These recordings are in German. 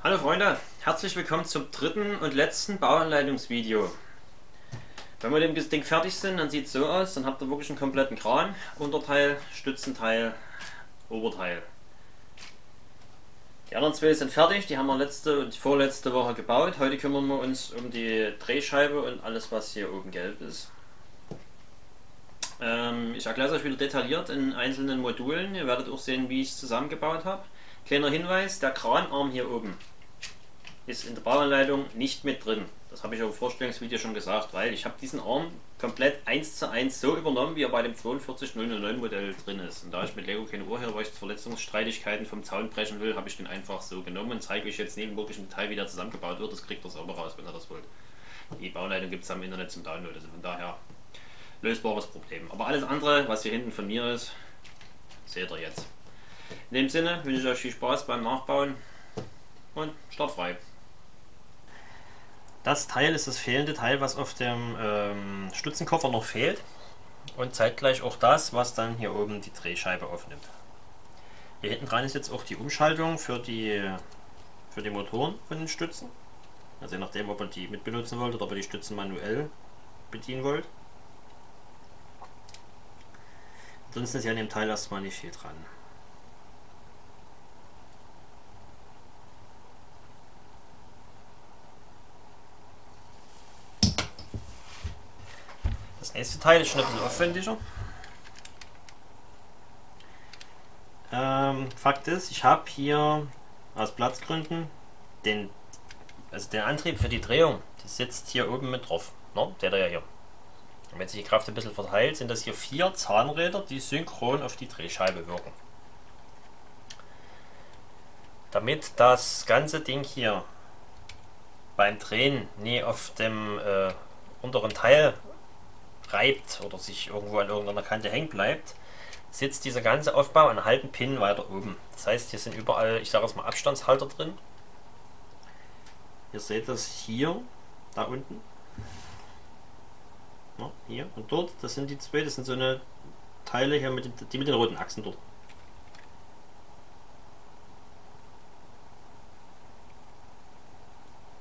Hallo Freunde, herzlich willkommen zum dritten und letzten Bauanleitungsvideo. Wenn wir mit dem Ding fertig sind, dann sieht es so aus, dann habt ihr wirklich einen kompletten Kran, Unterteil, Stützenteil, Oberteil. Die anderen zwei sind fertig, die haben wir letzte und vorletzte Woche gebaut. Heute kümmern wir uns um die Drehscheibe und alles, was hier oben gelb ist. Ich erkläre es euch wieder detailliert in einzelnen Modulen. Ihr werdet auch sehen, wie ich es zusammengebaut habe. Kleiner Hinweis, der Kranarm hier oben ist in der Bauanleitung nicht mit drin. Das habe ich auch im Vorstellungsvideo schon gesagt, weil ich habe diesen Arm komplett 1:1 so übernommen, wie er bei dem 42009 Modell drin ist. Und da ich mit Lego keine Uhr her, weil ich Verletzungsstreitigkeiten vom Zaun brechen will, habe ich den einfach so genommen und zeige euch jetzt neben wirklich im Detail, wie der zusammengebaut wird. Das kriegt ihr sauber raus, wenn ihr das wollt. Die Bauanleitung gibt es am Internet zum Download, also von daher lösbares Problem. Aber alles andere, was hier hinten von mir ist, seht ihr jetzt. In dem Sinne wünsche ich euch viel Spaß beim Nachbauen und startfrei. Das Teil ist das fehlende Teil, was auf dem Stützenkoffer noch fehlt, und zeitgleich auch das, was dann hier oben die Drehscheibe aufnimmt. Hier hinten dran ist jetzt auch die Umschaltung für die Motoren von den Stützen. Also je nachdem, ob ihr die mitbenutzen wollt oder ob ihr die Stützen manuell bedienen wollt. Ansonsten ist ja an dem Teil erstmal nicht viel dran. Das nächste Teil ist schon ein bisschen aufwendiger. Fakt ist, ich habe hier aus Platzgründen den Antrieb für die Drehung, die sitzt hier oben mit drauf. No? Seht ihr ja hier. Und wenn sich die Kraft ein bisschen verteilt, sind das hier 4 Zahnräder, die synchron auf die Drehscheibe wirken. Damit das ganze Ding hier beim Drehen nie auf dem unteren Teil reibt oder sich irgendwo an irgendeiner Kante hängen bleibt, sitzt dieser ganze Aufbau einen halben Pin weiter oben. Das heißt, hier sind überall, ich sage es mal, Abstandshalter drin. Ihr seht das hier, da unten. Ja, hier und dort, das sind die zwei, das sind so eine Teile hier, die mit den roten Achsen dort.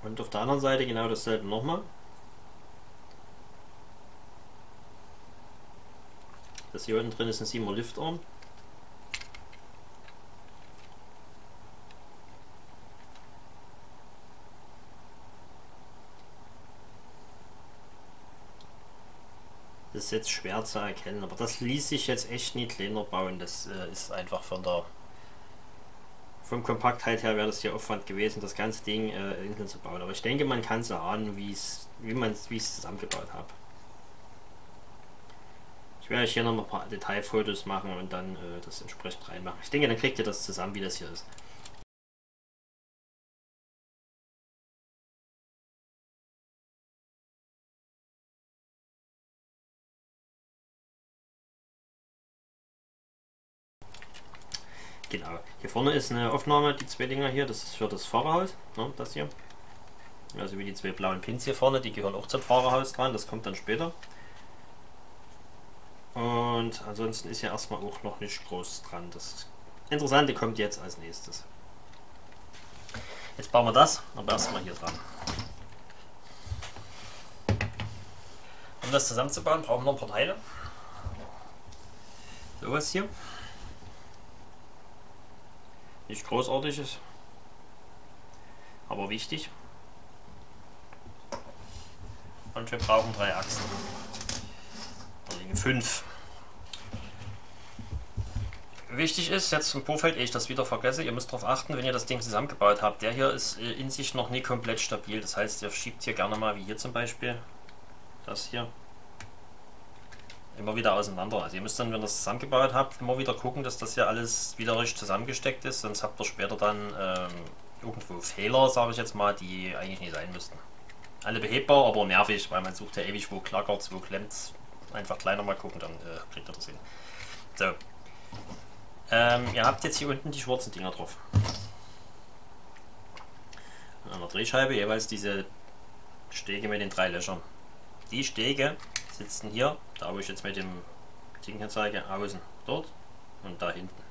Und auf der anderen Seite genau dasselbe nochmal. Das hier unten drin ist ein 7er Liftarm. Das ist jetzt schwer zu erkennen, aber das ließ sich jetzt echt nicht kleiner bauen. Das ist einfach vom Kompaktheit her wäre das hier Aufwand gewesen, das ganze Ding einzeln zu bauen. Aber ich denke, man kann es erahnen, wie ich es zusammengebaut habe. Ich werde euch hier noch ein paar Detailfotos machen und dann das entsprechend reinmachen. Ich denke, dann kriegt ihr das zusammen, wie das hier ist. Genau. Hier vorne ist eine Aufnahme, die zwei Dinger hier, das ist für das Fahrerhaus, ne, das hier. Also wie die zwei blauen Pins hier vorne, die gehören auch zum Fahrerhaus dran, das kommt dann später. Und ansonsten ist ja erstmal auch noch nicht groß dran. Das Interessante kommt jetzt als nächstes. Jetzt bauen wir das, aber erstmal hier dran. Um das zusammenzubauen, brauchen wir noch ein paar Teile. Sowas hier. Nicht großartiges, aber wichtig. Und wir brauchen 3 Achsen. Da liegen 5. Wichtig ist jetzt im Vorfeld, ehe ich das wieder vergesse, ihr müsst darauf achten, wenn ihr das Ding zusammengebaut habt. Der hier ist in sich noch nie komplett stabil. Das heißt, ihr schiebt hier gerne mal, wie hier zum Beispiel, das hier, immer wieder auseinander. Also ihr müsst dann, wenn ihr das zusammengebaut habt, immer wieder gucken, dass das hier alles wieder richtig zusammengesteckt ist. Sonst habt ihr später dann irgendwo Fehler, sage ich jetzt mal, die eigentlich nicht sein müssten. Alle behebbar, aber nervig, weil man sucht ja ewig, wo klackert, wo klemmt. Einfach kleiner mal gucken, dann kriegt ihr das hin. So. Ihr habt jetzt hier unten die schwarzen Dinger drauf. An einer Drehscheibe jeweils diese Stege mit den 3 Löchern. Die Stege sitzen hier, da wo ich jetzt mit dem Ding hier zeige, außen, dort und da hinten.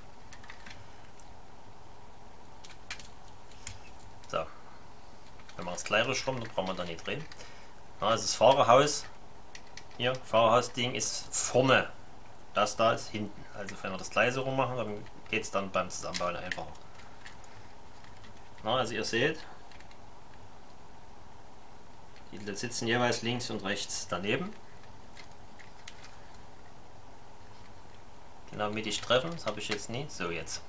So. Wir machen es gleich rum, da brauchen wir dann nicht drehen. Ja, also das Fahrerhaus, hier, Fahrerhausding ist vorne. Das da ist hinten. Also wenn wir das gleich so rum machen, dann geht es dann beim Zusammenbauen einfacher. Ja, also ihr seht, die sitzen jeweils links und rechts daneben. Genau mittig treffen, das habe ich jetzt nie. So jetzt.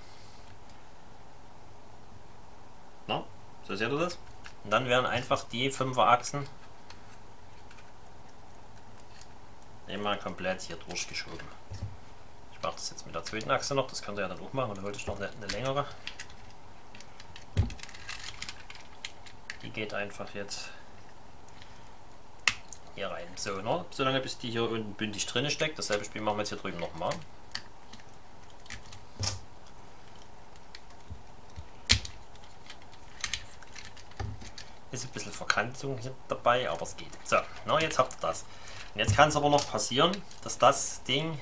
Na, so seht ihr das? Und dann werden einfach die 5er Achsen immer komplett hier durchgeschoben. Ich mache das jetzt mit der zweiten Achse noch, das könnt ihr ja dann auch machen, oder wollte ich noch eine längere. Die geht einfach jetzt hier rein. So, ne? Solange bis die hier unten bündig drin steckt. Dasselbe Spiel machen wir jetzt hier drüben nochmal. Ist ein bisschen Verkantung hier dabei, aber es geht. So, na, jetzt habt ihr das. Und jetzt kann es aber noch passieren, dass das Ding,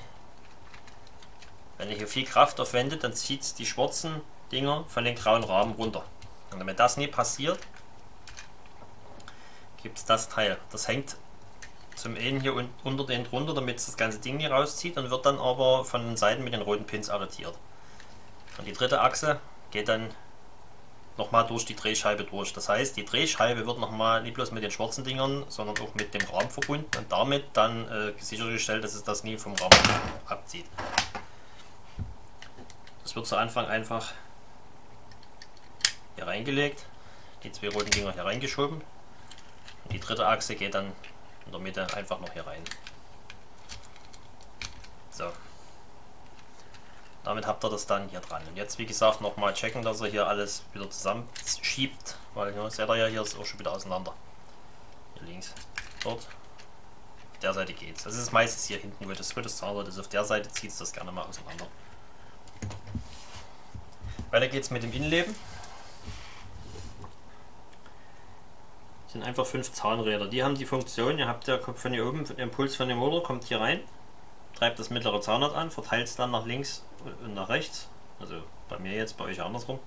wenn ihr hier viel Kraft aufwendet, dann zieht es die schwarzen Dinger von den grauen Rahmen runter. Und damit das nie passiert, gibt es das Teil. Das hängt zum einen hier unter den drunter, damit es das ganze Ding nie rauszieht, und wird dann aber von den Seiten mit den roten Pins arretiert. Und die dritte Achse geht dann nochmal durch die Drehscheibe durch. Das heißt, die Drehscheibe wird nochmal nicht bloß mit den schwarzen Dingern, sondern auch mit dem Rahmen verbunden und damit dann sichergestellt, dass es das nie vom Rahmen abzieht. Das wird zu Anfang einfach hier reingelegt, die zwei roten Dinger hier reingeschoben und die dritte Achse geht dann in der Mitte einfach noch hier rein. So. Damit habt ihr das dann hier dran. Und jetzt, wie gesagt, nochmal checken, dass er hier alles wieder zusammenschiebt, weil hier seht ihr ja, hier ist auch schon wieder auseinander. Hier links, dort. Auf der Seite geht's. Das ist meistens hier hinten, wo das Zahnrad ist. Auf der Seite zieht es das gerne mal auseinander. Weiter geht's mit dem Innenleben. Das sind einfach 5 Zahnräder. Die haben die Funktion, ihr habt ja von hier oben, der Impuls von dem Motor kommt hier rein, treibt das mittlere Zahnrad an, verteilt es dann nach links und nach rechts, also bei mir jetzt, bei euch andersrum,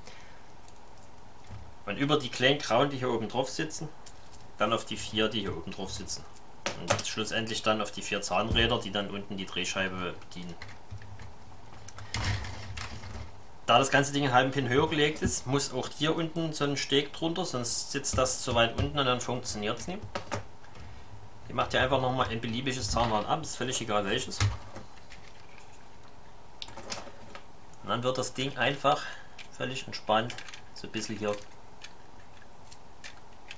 und über die kleinen grauen, die hier oben drauf sitzen, dann auf die 4, die hier oben drauf sitzen, und schlussendlich dann auf die 4 Zahnräder, die dann unten die Drehscheibe bedienen. Da das ganze Ding einen halben Pin höher gelegt ist, muss auch hier unten so ein Steg drunter, sonst sitzt das zu weit unten und dann funktioniert es nicht. Ihr macht ja einfach nochmal ein beliebiges Zahnrad ab, ist völlig egal welches. Und dann wird das Ding einfach völlig entspannt so ein bisschen hier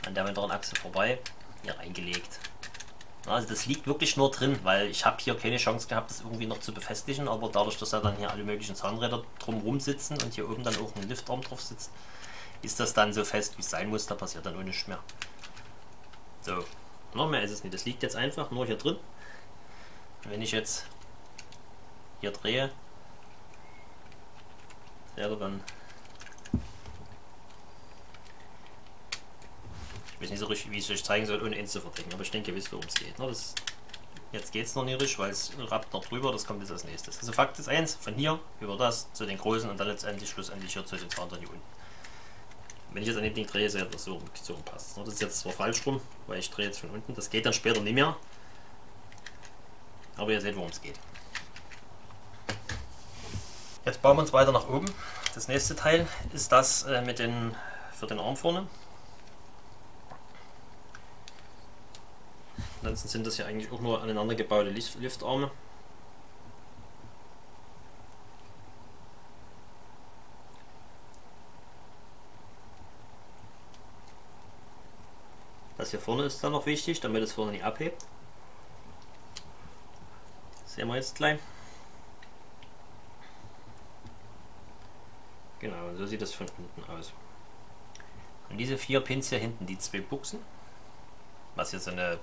an der mittleren Achse vorbei hier reingelegt. Also das liegt wirklich nur drin, weil ich habe hier keine Chance gehabt, das irgendwie noch zu befestigen, aber dadurch, dass ja dann hier alle möglichen Zahnräder drumherum sitzen und hier oben dann auch ein Liftarm drauf sitzt, ist das dann so fest, wie es sein muss, da passiert dann auch nichts mehr. So, noch mehr ist es nicht, das liegt jetzt einfach nur hier drin. Und wenn ich jetzt hier drehe, seht ihr dann, ich weiß nicht so richtig, wie ich es euch zeigen soll, ohne eins zu verdecken, aber ich denke, ihr wisst, worum es geht. Jetzt geht es noch nicht richtig, weil es rappt noch drüber, das kommt jetzt als nächstes. Also Fakt ist eins, von hier über das zu den großen und dann letztendlich schlussendlich hier zu den Zahnrädern hier unten. Wenn ich jetzt an dem Ding drehe, seht ihr, das so passt. Das ist jetzt zwar falsch rum, weil ich drehe jetzt von unten, das geht dann später nicht mehr. Aber ihr seht, worum es geht. Jetzt bauen wir uns weiter nach oben. Das nächste Teil ist das für den Arm vorne. Ansonsten sind das ja eigentlich auch nur aneinander gebaute Liftarme. Das hier vorne ist dann noch wichtig, damit es vorne nicht abhebt. Das sehen wir jetzt gleich. Genau, und so sieht das von unten aus. Und diese 4 Pins hier hinten, die 2 Buchsen, was hier so ein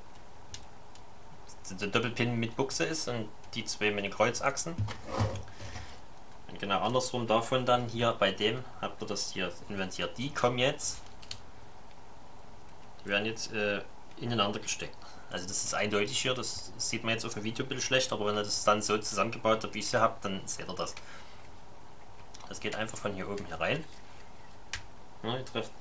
Doppelpin mit Buchse ist, und die 2 mit den Kreuzachsen. Und genau andersrum davon dann hier bei dem habt ihr das hier inventiert. Die kommen jetzt, die werden jetzt ineinander gesteckt. Also das ist eindeutig hier, das sieht man jetzt auf dem Videobild schlecht, aber wenn ihr das dann so zusammengebaut habt, wie ich es hier habt, dann seht ihr das. Das geht einfach von hier oben hier rein. Ja, ihr trefft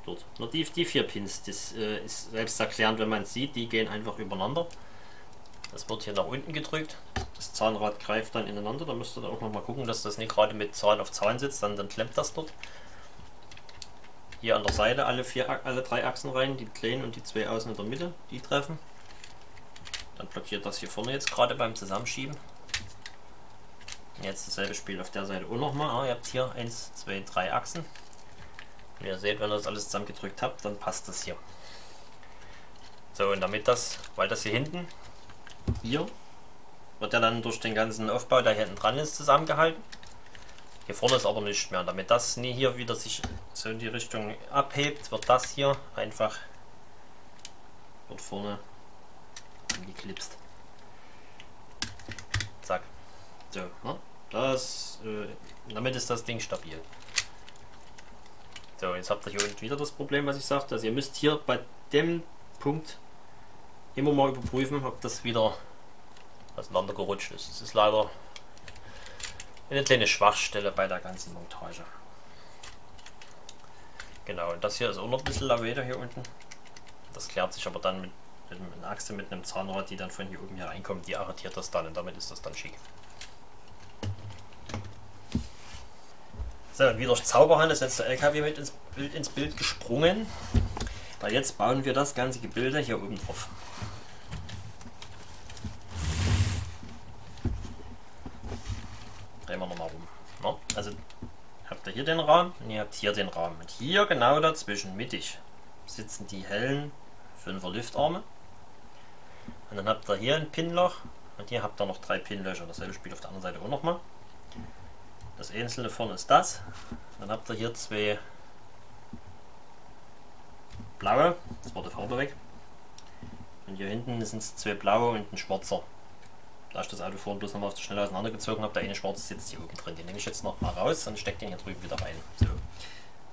dort. Nur die 4 Pins, das ist selbst erklärend, wenn man es sieht, die gehen einfach übereinander. Das wird hier nach unten gedrückt, das Zahnrad greift dann ineinander, da müsst ihr dann auch noch mal gucken, dass das nicht gerade mit Zahn auf Zahn sitzt, dann klemmt das dort. Hier an der Seite alle 3 Achsen rein, die kleinen und die 2 außen in der Mitte, die treffen. Dann blockiert das hier vorne jetzt gerade beim Zusammenschieben. Jetzt dasselbe Spiel auf der Seite auch nochmal. Ihr habt hier 1, 2, 3 Achsen. Wie ihr seht, wenn ihr das alles zusammengedrückt habt, dann passt das hier. So, und damit das, weil das hier hinten, hier, wird ja dann durch den ganzen Aufbau, der hier hinten dran ist, zusammengehalten. Hier vorne ist aber nicht mehr. Und damit das nie hier wieder sich so in die Richtung abhebt, wird das hier einfach dort vorne angeklipst. Zack. So, ne? Damit ist das Ding stabil. So, jetzt habt ihr hier unten wieder das Problem, was ich sagte. Also ihr müsst hier bei dem Punkt immer mal überprüfen, ob das wieder auseinandergerutscht ist. Das ist leider eine kleine Schwachstelle bei der ganzen Montage. Genau, und das hier ist auch noch ein bisschen Laveder hier unten. Das klärt sich aber dann mit einer Achse mit einem Zahnrad, die dann von hier oben hier reinkommt, die arretiert das dann und damit ist das dann schick. So, und wie durch Zauberhand ist jetzt der LKW mit ins Bild gesprungen, weil jetzt bauen wir das ganze Gebilde hier oben drauf. Drehen wir nochmal rum. No? Also habt ihr hier den Rahmen und ihr habt hier den Rahmen. Und hier genau dazwischen, mittig, sitzen die hellen 5er Liftarme. Und dann habt ihr hier ein Pinloch und hier habt ihr noch 3 Pinlöcher. Dasselbe spielt auf der anderen Seite auch nochmal. Das einzelne vorne ist das. Dann habt ihr hier 2 blaue, jetzt war die Farbe weg. Und hier hinten sind es 2 blaue und ein schwarzer. Da ich das Auto vorhin bloß nochmal auf die Schnelle auseinandergezogen habe, der eine schwarze sitzt hier oben drin. Den nehme ich jetzt noch mal raus und stecke den hier drüben wieder rein. So.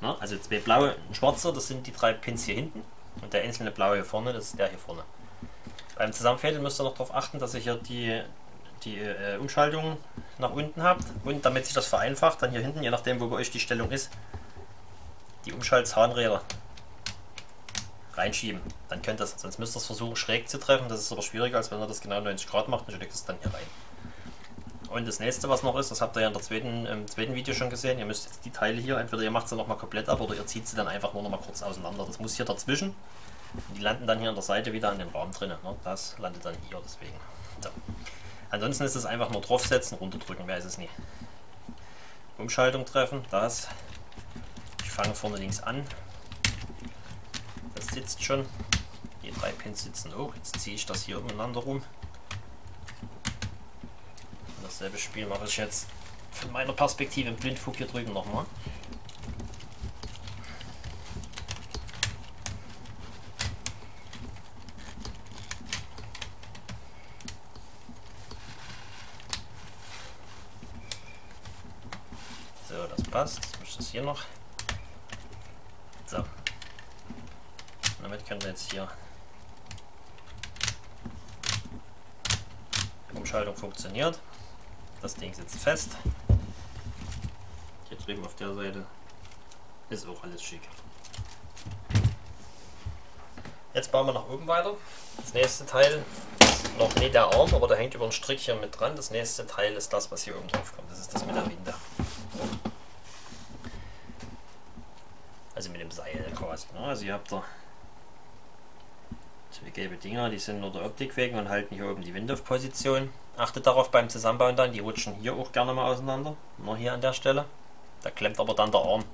Na, also 2 blaue und ein schwarzer, das sind die 3 Pins hier hinten. Und der einzelne blaue hier vorne, das ist der hier vorne. Beim Zusammenfädeln müsst ihr noch darauf achten, dass ihr hier die Umschaltung nach unten habt und damit sich das vereinfacht, dann hier hinten, je nachdem wo bei euch die Stellung ist, die Umschaltzahnräder reinschieben. Dann könnt ihr das, sonst müsst ihr es versuchen schräg zu treffen, das ist aber schwieriger, als wenn ihr das genau 90 Grad macht und steckt es dann hier rein. Und das nächste, was noch ist, das habt ihr ja im zweiten Video schon gesehen, ihr müsst jetzt die Teile hier, entweder ihr macht sie nochmal komplett ab oder ihr zieht sie dann einfach nur noch mal kurz auseinander. Das muss hier dazwischen und die landen dann hier an der Seite wieder an den Rahmen drin. Ne? Das landet dann hier, deswegen. So. Ansonsten ist es einfach nur draufsetzen, runterdrücken, wer ist es nie. Umschaltung treffen, das. Ich fange vorne links an. Das sitzt schon. Die 3 Pins sitzen auch. Jetzt ziehe ich das hier umeinander rum. Und dasselbe Spiel mache ich jetzt von meiner Perspektive im Blindflug hier drüben nochmal. So, das passt. Jetzt muss ich das hier noch. So. Und damit können wir jetzt hier. Die Umschaltung funktioniert. Das Ding sitzt fest. Hier drüben auf der Seite ist auch alles schick. Jetzt bauen wir nach oben weiter. Das nächste Teil ist noch nicht der Arm, aber der hängt über einen Strick hier mit dran. Das nächste Teil ist das, was hier oben drauf kommt. Das ist das mit der Winde. Also mit dem Seil quasi. Also ihr habt da 2 gelbe Dinger, die sind nur der Optik wegen und halten hier oben die Winde auf Position. Achtet darauf beim Zusammenbauen dann, die rutschen hier auch gerne mal auseinander. Nur hier an der Stelle. Da klemmt aber dann der Arm.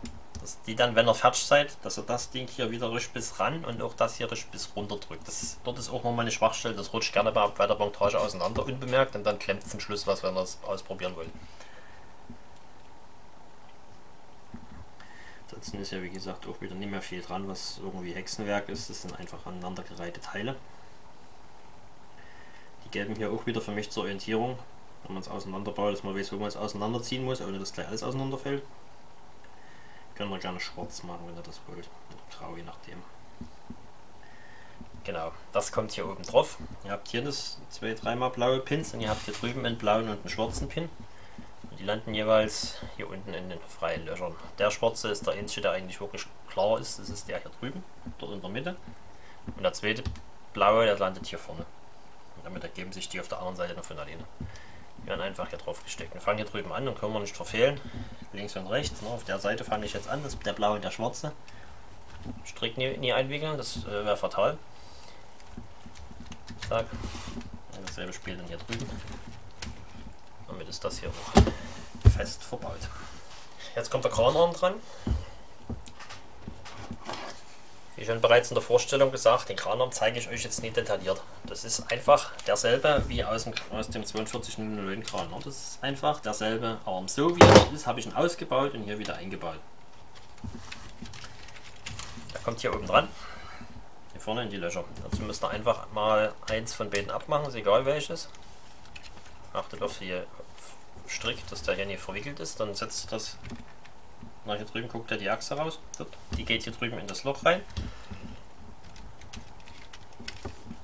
Dass die dann, wenn ihr fertig seid, dass ihr das Ding hier wieder richtig bis ran und auch das hier richtig bis runter drückt. Dort ist auch nochmal eine Schwachstelle, das rutscht gerne bei der Montage auseinander unbemerkt und dann klemmt es zum Schluss was, wenn ihr es ausprobieren wollt. Ansonsten ist ja wie gesagt auch wieder nicht mehr viel dran, was irgendwie Hexenwerk ist. Das sind einfach aneinandergereihte Teile. Die gelben hier auch wieder für mich zur Orientierung, wenn man es auseinanderbaut, dass man weiß, wo man es auseinanderziehen muss, ohne dass gleich alles auseinanderfällt. Können wir gerne schwarz machen, wenn ihr das wollt. Oder grau, je nachdem. Genau, das kommt hier oben drauf. Ihr habt hier das 2-3 mal blaue Pins und ihr habt hier drüben einen blauen und einen schwarzen Pin. Und Die landen jeweils hier unten in den freien Löchern. Der schwarze ist der einzige, der eigentlich wirklich klar ist. Das ist der hier drüben, dort in der Mitte. Und der zweite blaue, der landet hier vorne. Und damit ergeben sich die auf der anderen Seite noch von alleine. Die werden einfach hier drauf gesteckt. Wir fangen hier drüben an und können wir nicht verfehlen. Links und rechts. Auf der Seite fange ich jetzt an. Das ist der blaue und der schwarze. Strick nie einwickeln, das wäre fatal. Zack. Und dasselbe Spiel dann hier drüben. Damit ist das hier auch fest verbaut. Jetzt kommt der Kranarm dran. Wie schon bereits in der Vorstellung gesagt, den Kranarm zeige ich euch jetzt nicht detailliert. Das ist einfach derselbe wie aus dem 4209 Kran. Das ist einfach derselbe Arm. So wie er ist, habe ich ihn ausgebaut und hier wieder eingebaut. Der kommt hier oben dran. Hier vorne in die Löcher. Dazu müsst ihr einfach mal eins von beiden abmachen, ist egal welches. Achtet auf die Strick, dass der hier nicht verwickelt ist. Dann setzt ihr das nach hier drüben, guckt ihr die Achse raus. Die geht hier drüben in das Loch rein.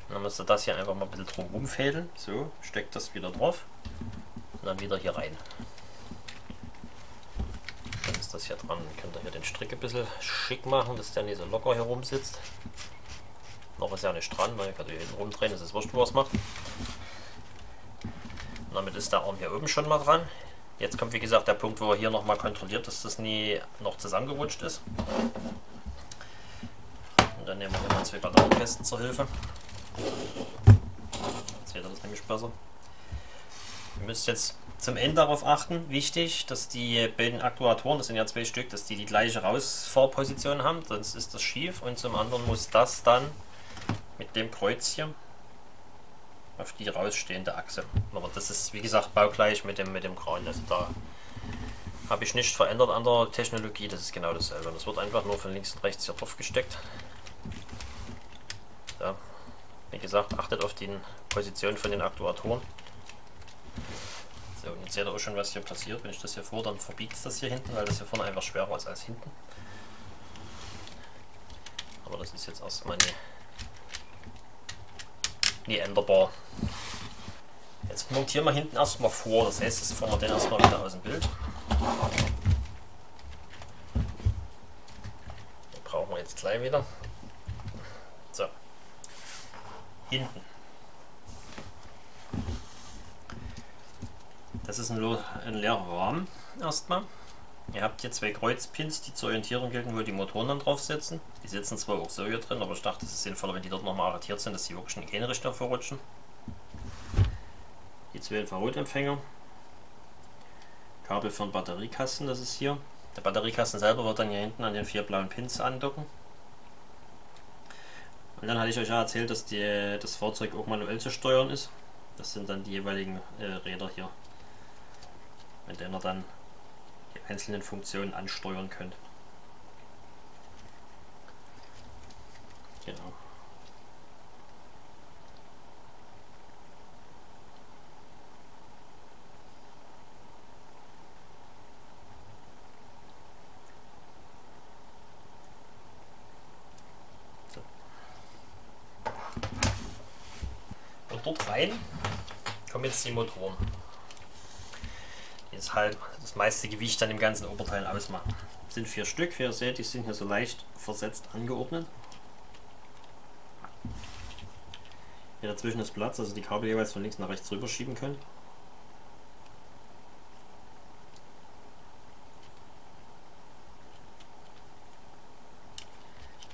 Dann müsst ihr das hier einfach mal ein bisschen drum rumfädeln. So, steckt das wieder drauf. Und dann wieder hier rein. Dann ist das hier dran. Dann könnt ihr hier den Strick ein bisschen schick machen, dass der nicht so locker herum sitzt. Noch ist ja nicht dran, weil ihr könnt hier hinten rumdrehen, das ist wurscht, was macht. Und damit ist der Arm hier oben schon mal dran. Jetzt kommt wie gesagt der Punkt, wo er hier nochmal kontrolliert, dass das nie noch zusammengerutscht ist. Und dann nehmen wir hier mal zwei Batteriekästen zur Hilfe. Jetzt seht ihr das nämlich besser. Ihr müsst jetzt zum Ende darauf achten, wichtig, dass die beiden Aktuatoren, das sind ja zwei Stück, dass die gleiche Rausfahrposition haben, sonst ist das schief. Und zum anderen muss das dann mit dem Kreuz hier auf die rausstehende Achse. Aber das ist wie gesagt baugleich mit dem Kran. Also da habe ich nichts verändert an der Technologie, das ist genau dasselbe. Das wird einfach nur von links und rechts hier drauf gesteckt. So. Wie gesagt, achtet auf die Position von den Aktuatoren. So, und jetzt seht ihr auch schon, was hier passiert. Wenn ich das hier vor, dann verbiegt es das hier hinten, weil das hier vorne einfach schwerer ist als hinten. Aber das ist jetzt erstmal nie änderbar. Jetzt montieren wir hinten erstmal vor, das heißt, das fahren wir den erstmal wieder aus dem Bild. Den brauchen wir jetzt gleich wieder. So. Hinten. Das ist ein leerer Rahmen erstmal. Ihr habt hier zwei Kreuzpins, die zur Orientierung gelten, wo die Motoren dann drauf sitzen. Die sitzen zwar auch so hier drin, aber ich dachte, es ist sinnvoller, wenn die dort nochmal arretiert sind, dass sie wirklich in keine Richtung verrutschen. Die zwei Infrarotempfänger. Kabel für den Batteriekasten, das ist hier. Der Batteriekasten selber wird dann hier hinten an den 4 blauen Pins andocken. Und dann hatte ich euch ja erzählt, dass das Fahrzeug auch manuell zu steuern ist. Das sind dann die jeweiligen Räder hier, mit denen ihr dann die einzelnen Funktionen ansteuern könnt. Genau. So. Und dort rein kommen jetzt die Motoren. Jetzt halt das meiste Gewicht an dem ganzen Oberteil ausmachen. Das sind 4 Stück, wie ihr seht, die sind hier so leicht versetzt angeordnet. Hier dazwischen ist Platz, also die Kabel jeweils von links nach rechts rüberschieben können.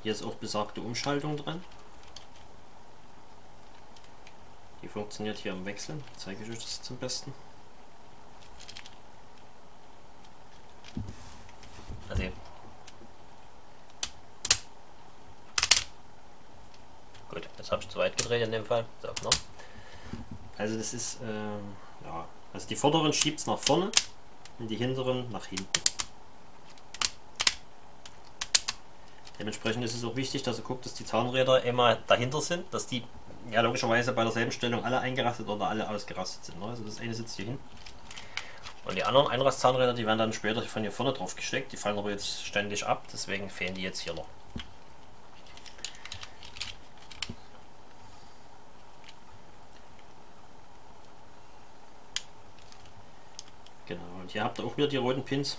Hier ist auch besagte Umschaltung dran. Die funktioniert hier im Wechseln, zeige ich euch das zum Besten. Also gut, jetzt habe ich zu weit gedreht in dem Fall. So, ne? Also das ist, ja, also die vorderen schiebt es nach vorne und die hinteren nach hinten. Dementsprechend ist es auch wichtig, dass ihr guckt, dass die Zahnräder immer dahinter sind, dass die ja logischerweise bei derselben Stellung alle eingerastet oder alle ausgerastet sind. Ne? Also das eine sitzt hier hin. Und die anderen Einrastzahnräder, die werden dann später von hier vorne drauf gesteckt, die fallen aber jetzt ständig ab, deswegen fehlen die jetzt hier noch. Genau, Und hier habt ihr auch wieder die roten Pins.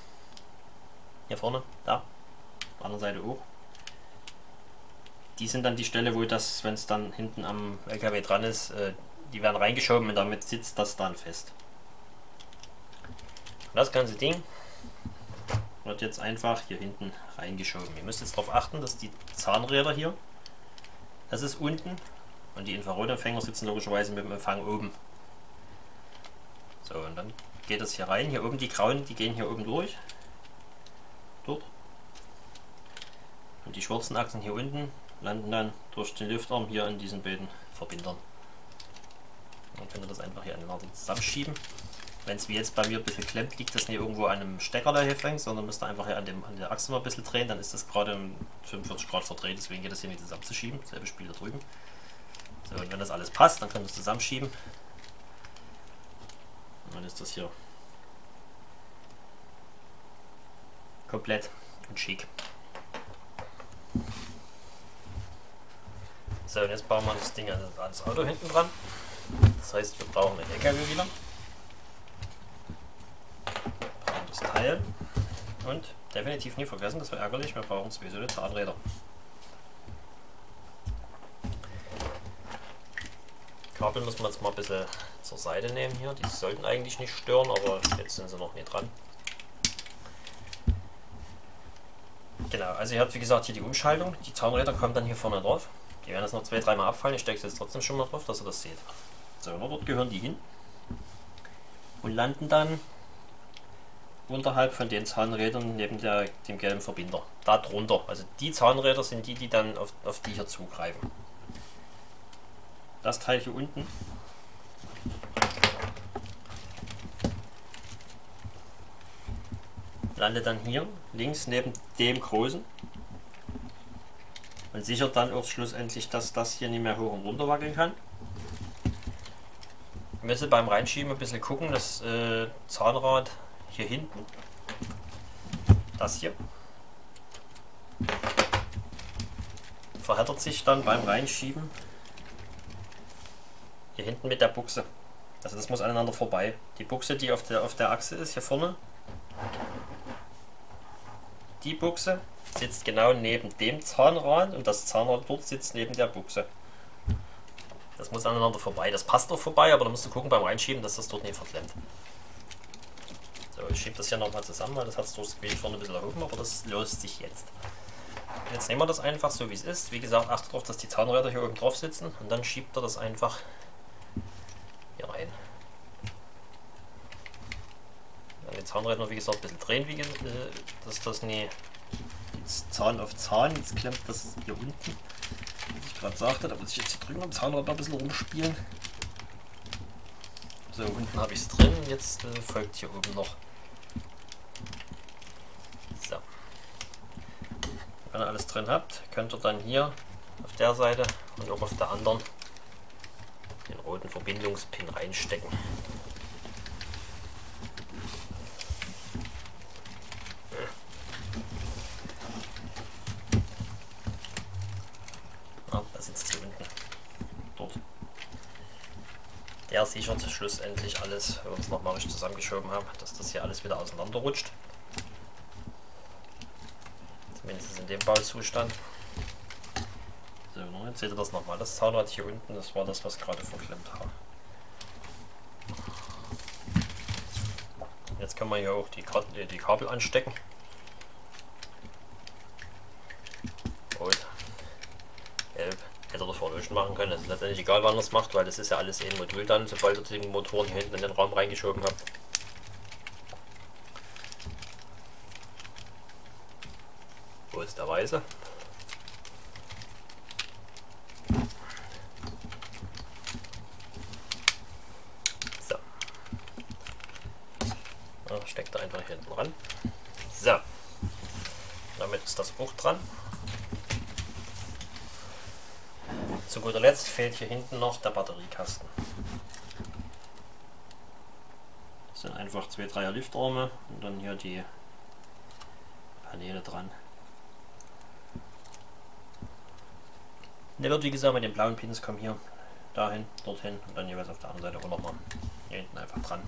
Hier vorne, da. Auf der anderen Seite auch. Die sind dann die Stelle, wo das, wenn es dann hinten am LKW dran ist, die werden reingeschoben und damit sitzt das dann fest. Und das ganze Ding wird jetzt einfach hier hinten reingeschoben. Ihr müsst jetzt darauf achten, dass die Zahnräder hier, das ist unten, und die Infrarotempfänger sitzen logischerweise mit dem Empfang oben. So, und dann geht das hier rein. Hier oben die grauen, die gehen hier oben durch. Dort. Und die schwarzen Achsen hier unten landen dann durch den Lüftarm hier in diesen beiden Verbindern. Dann könnt ihr das einfach hier aneinander zusammenschieben. Wenn es wie jetzt bei mir ein bisschen klemmt, liegt das nicht irgendwo an einem Stecker, der hier fängt, sondern müsst ihr einfach hier an der Achse mal ein bisschen drehen, dann ist das gerade um 45 Grad verdreht, deswegen geht das hier nicht zusammenzuschieben. Selbe Spiel da drüben. So, und wenn das alles passt, dann könnt ihr es zusammenschieben. Und dann ist das hier komplett und schick. So, und jetzt bauen wir das Ding ans Auto hinten dran. Das heißt, wir brauchen einen LKW wieder. Brauchen das Teil. Und definitiv nie vergessen, das wäre ärgerlich, wir brauchen 2 solche Zahnräder. Kabel müssen wir jetzt mal ein bisschen zur Seite nehmen hier. Die sollten eigentlich nicht stören, aber jetzt sind sie noch nicht dran. Genau, also ihr habt wie gesagt hier die Umschaltung. Die Zahnräder kommen dann hier vorne drauf. Die werden jetzt noch 2-3 Mal abfallen. Ich stecke es jetzt trotzdem schon mal drauf, dass ihr das seht. So, und dort gehören die hin und landen dann unterhalb von den Zahnrädern neben dem gelben Verbinder. Da drunter. Also die Zahnräder sind die, die dann auf die hier zugreifen. Das Teil hier unten landet dann hier links neben dem großen und sichert dann auch schlussendlich, dass das hier nicht mehr hoch und runter wackeln kann. Wir müssen beim Reinschieben ein bisschen gucken, das Zahnrad hier hinten, das hier, verhärtet sich dann beim Reinschieben hier hinten mit der Buchse. Also das muss aneinander vorbei. Die Buchse, die auf der Achse ist, hier vorne, die Buchse sitzt genau neben dem Zahnrad und das Zahnrad dort sitzt neben der Buchse. Das muss aneinander vorbei. Das passt doch vorbei, aber da musst du gucken beim Reinschieben, dass das dort nicht verklemmt. So, ich schiebe das hier nochmal zusammen, weil das hat es durchs Gewicht vorne ein bisschen erhoben, aber das löst sich jetzt. Jetzt nehmen wir das einfach so wie es ist. Wie gesagt, achtet darauf, dass die Zahnräder hier oben drauf sitzen und dann schiebt er das einfach hier rein. An den Zahnrädern, wie gesagt, ein bisschen drehen, dass das nie Zahn auf Zahn, jetzt klemmt das hier unten, wie ich gerade sagte, da muss ich jetzt hier drüben am Zahnrad noch ein bisschen rumspielen. So, unten habe ich es drin, jetzt folgt hier oben noch. So. Wenn ihr alles drin habt, könnt ihr dann hier auf der Seite und auch auf der anderen den roten Verbindungspin reinstecken. Ja, da sitzt hier unten. Dort. Der sichert schlussendlich alles, wenn wir es nochmal richtig zusammengeschoben haben, dass das hier alles wieder auseinander rutscht. Zumindest in dem Bauzustand. So, jetzt seht ihr das nochmal. Das Zahnrad hier unten, das war das, was gerade verklemmt war. Jetzt kann man hier auch die Kabel anstecken. Rot, gelb. Hätte er vorne schon machen können. Es ist letztendlich egal, wann er es macht, weil das ist ja alles ein Modul dann, sobald ihr die Motoren hier hinten in den Raum reingeschoben habt. Wo ist der Weiße? So. Ja, steckt er einfach hinten ran. So. Damit ist das auch dran. Zu guter Letzt fehlt hier hinten noch der Batteriekasten. Das sind einfach 2-3er Lüftarme und dann hier die Paneele dran. Der wird wie gesagt mit den blauen Pins kommen hier dahin, dorthin und dann jeweils auf der anderen Seite auch nochmal hier hinten einfach dran.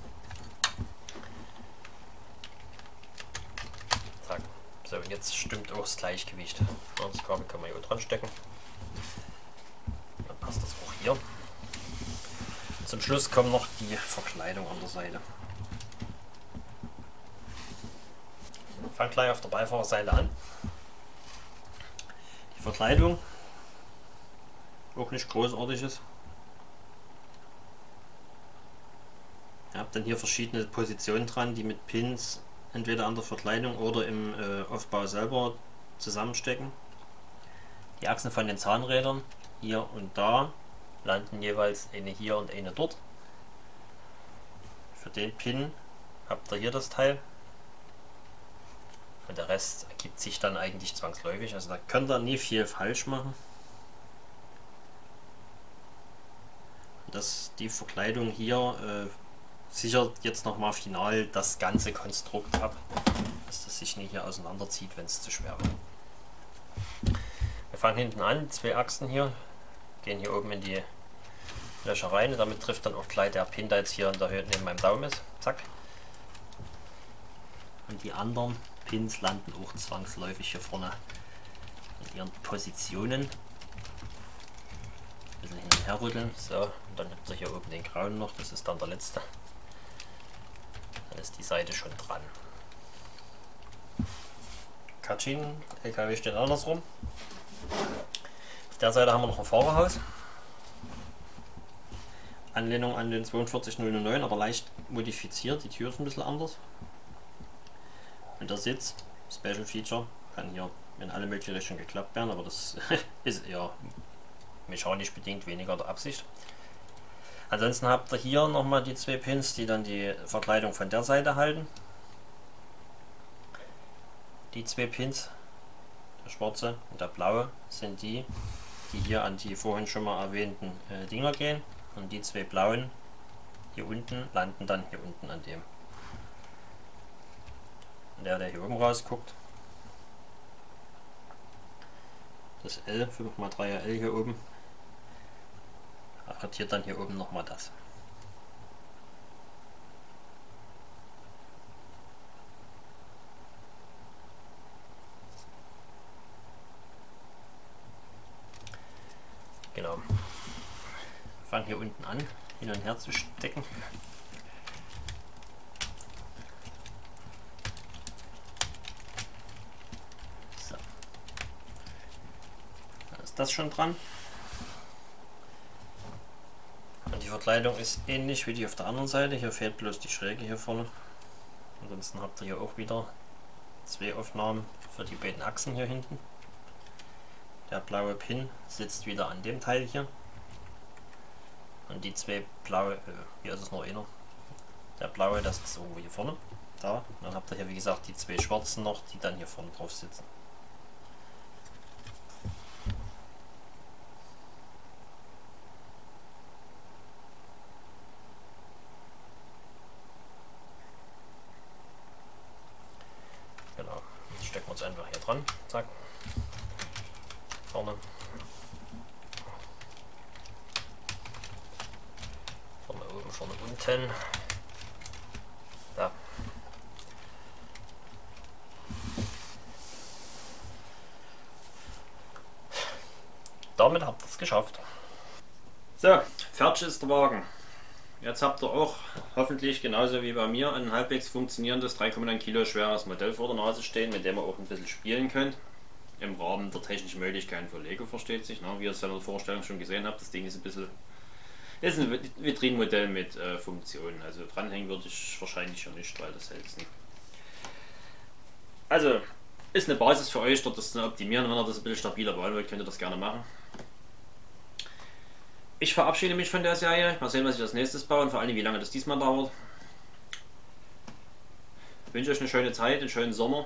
jetzt stimmt auch das Gleichgewicht. Ja, das Kabel kann man hier dran stecken. Dann passt das auch hier. Zum Schluss kommt noch die Verkleidung an der Seite. Ich fange gleich auf der Beifahrerseite an. Die Verkleidung, auch nicht großartiges. Ihr habt dann hier verschiedene Positionen dran, die mit Pins entweder an der Verkleidung oder im Aufbau selber zusammenstecken. Die Achsen von den Zahnrädern hier und da landen jeweils eine hier und eine dort. Für den Pin habt ihr hier das Teil. Und der Rest ergibt sich dann eigentlich zwangsläufig. Also da könnt ihr nie viel falsch machen. Die Verkleidung hier sichert jetzt nochmal final das ganze Konstrukt ab, dass das sich nicht hier auseinanderzieht, wenn es zu schwer wird. Wir fangen hinten an, 2 Achsen hier, gehen hier oben in die Löcher rein und damit trifft dann auch gleich der Pin, der jetzt hier in der Höhe neben meinem Daumen ist. Zack. Und die anderen Pins landen auch zwangsläufig hier vorne in ihren Positionen. Ein bisschen hin und her rütteln. So, und dann habt ihr hier oben den grauen noch, das ist dann der letzte. Dann ist die Seite schon dran. Katschin, LKW steht andersrum. Auf der Seite haben wir noch ein Fahrerhaus. Anlehnung an den 42009, aber leicht modifiziert. Die Tür ist ein bisschen anders. Und der Sitz, Special Feature, kann hier in alle möglichen Richtungen geklappt werden, aber das ist eher mechanisch bedingt, weniger der Absicht. Ansonsten habt ihr hier nochmal die 2 Pins, die dann die Verkleidung von der Seite halten. Die 2 Pins, der schwarze und der blaue, sind die hier an die vorhin schon mal erwähnten Dinger gehen. Und die 2 blauen hier unten landen dann hier unten an dem. Und der hier oben rausguckt, das L, 5×3er L hier oben, arretiert dann hier oben nochmal das. Genau. Fangen hier unten an, hin und her zu stecken. So. Dann ist das schon dran. Und die Verkleidung ist ähnlich wie die auf der anderen Seite. Hier fehlt bloß die Schräge hier vorne. Ansonsten habt ihr hier auch wieder 2 Aufnahmen für die beiden Achsen hier hinten. Der blaue Pin sitzt wieder an dem Teil hier. Und die 2 blaue, hier ist es nur einer. Der blaue, das ist irgendwo hier vorne. Da. Und dann habt ihr hier wie gesagt die 2 schwarzen noch, die dann hier vorne drauf sitzen. Genau. Jetzt stecken wir es einfach hier dran. Zack. Vorne. Vorne oben, vorne unten. Da. Damit habt ihr es geschafft. So, fertig ist der Wagen. Jetzt habt ihr auch hoffentlich genauso wie bei mir ein halbwegs funktionierendes 3,9 Kilo schweres Modell vor der Nase stehen, mit dem ihr auch ein bisschen spielen könnt. Im Rahmen der technischen Möglichkeiten von Lego, versteht sich. Ne? Wie ihr es ja in der Vorstellung schon gesehen habt, das Ding ist ist ein Vitrinenmodell mit Funktionen. Also dranhängen würde ich wahrscheinlich schon nicht, weil das hält es nicht. Also ist eine Basis für euch, dort das zu optimieren. Wenn ihr das ein bisschen stabiler bauen wollt, könnt ihr das gerne machen. Ich verabschiede mich von der Serie. Mal sehen, was ich als nächstes baue und vor allem, wie lange das diesmal dauert. Ich wünsche euch eine schöne Zeit, einen schönen Sommer,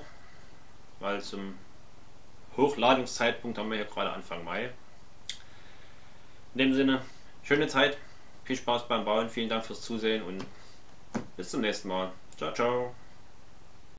weil zum Hochladungszeitpunkt haben wir hier gerade Anfang Mai. In dem Sinne, schöne Zeit, viel Spaß beim Bauen, vielen Dank fürs Zusehen und bis zum nächsten Mal. Ciao, ciao.